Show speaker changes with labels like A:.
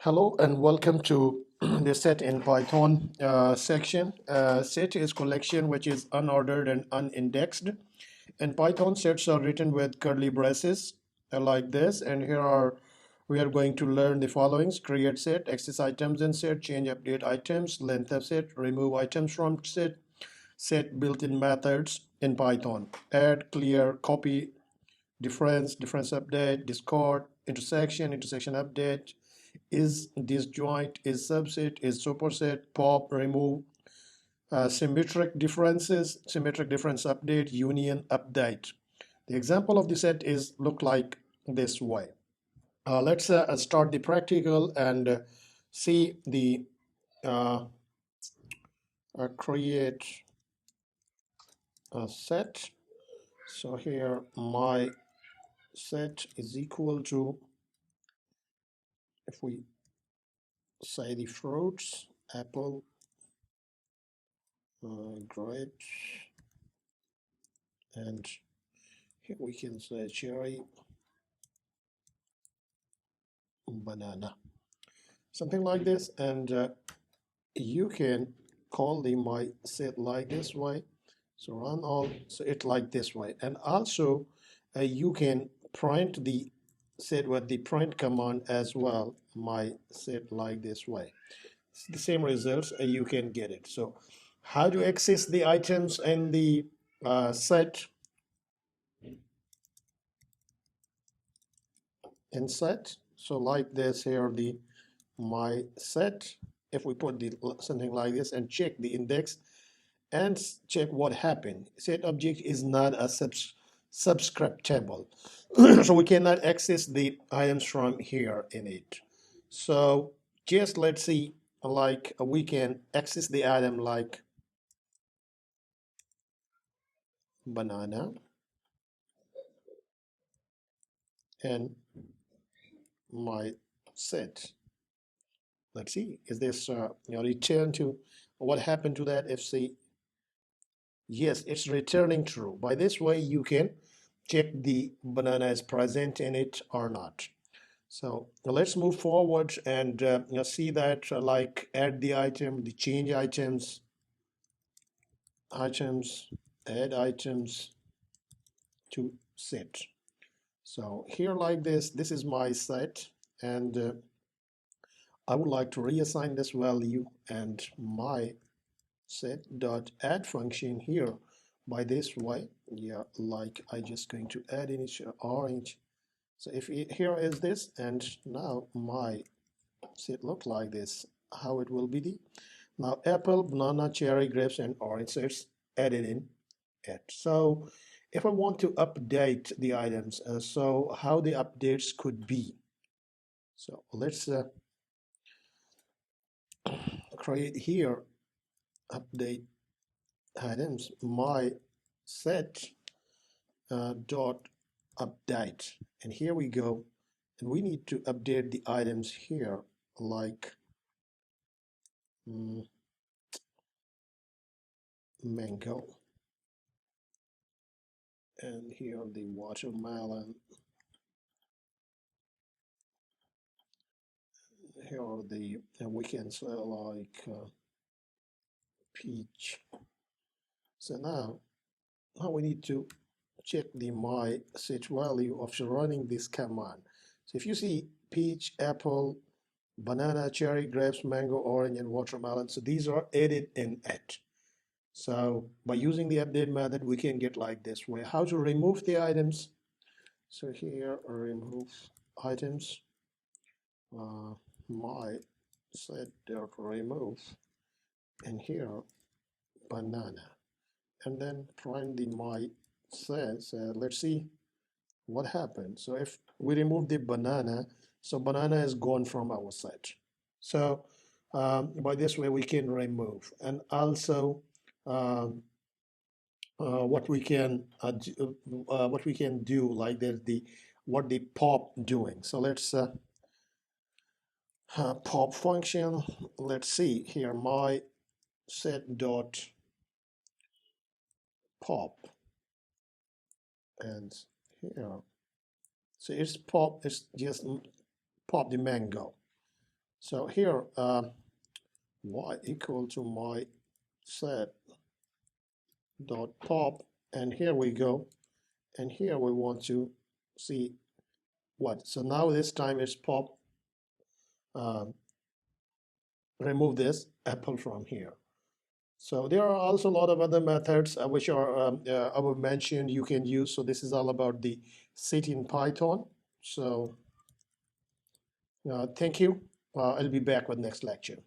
A: Hello and welcome to the set in Python section. Set is collection which is unordered and unindexed. In Python, sets are written with curly braces like this. And here are we are going to learn the followings: create set, access items in set, change update items, length of set, remove items from set, set built-in methods in Python, add, clear, copy, difference update, discard, intersection update, is disjoint, is subset, is superset, pop, remove, symmetric difference update, union update. The example of the set is look like this way. Let's start the practical and see the uh, create a set. So here my set is equal to, if we say the fruits, apple, grapes, and here we can say cherry, banana, something like this. And you can call the my set like this way. So run all so it like this way. And also you can print the set with the print command as well, my set like this way. It's the same results, you can get it. So how to access the items in the set in set? So like this here, the my set, if we put the something like this and check the index and check what happened, set object is not a subscript table. So we cannot access the items from here in it. So just let's see, like we can access the item like banana, and my set, let's see, is this return to what happened to that? If see, yes, it's returning true. By this way, you can check the banana is present in it or not. So let's move forward and see that like add the item, the change items, add items to set. So here like this is my set, and I would like to reassign this value, and my set dot add function here by this way. Yeah, like I just going to add in each orange. So if here is this, and now my set look like this, how it will be the now apple, banana, cherry, grapes, and orange sets added in it. So if I want to update the items, so how the updates could be. So let's create here update items, my set dot update, and here we go, and we need to update the items here like mango, and here the watermelon, here are the, and we can say like peach. So now we need to check the my set value after running this command. So if you see peach, apple, banana, cherry, grapes, mango, orange, and watermelon, so these are added in it. So by using the update method, we can get like this way. How to remove the items? So here, remove items, my set dot remove, and here banana, and then print the my says. Let's see what happened. So if we remove the banana, so banana is gone from our set. So by this way we can remove, and also um, what we can do, like there's the what the pop doing. So let's pop function. Let's see here, my set dot pop, and here, so it's pop, it's just pop the mango. So here, y equal to my set dot pop, and here we go, and here we want to see what. So now this time it's pop, remove this apple from here. So there are also a lot of other methods which are I will mention you can use. So this is all about the set in Python. So thank you. I'll be back with next lecture.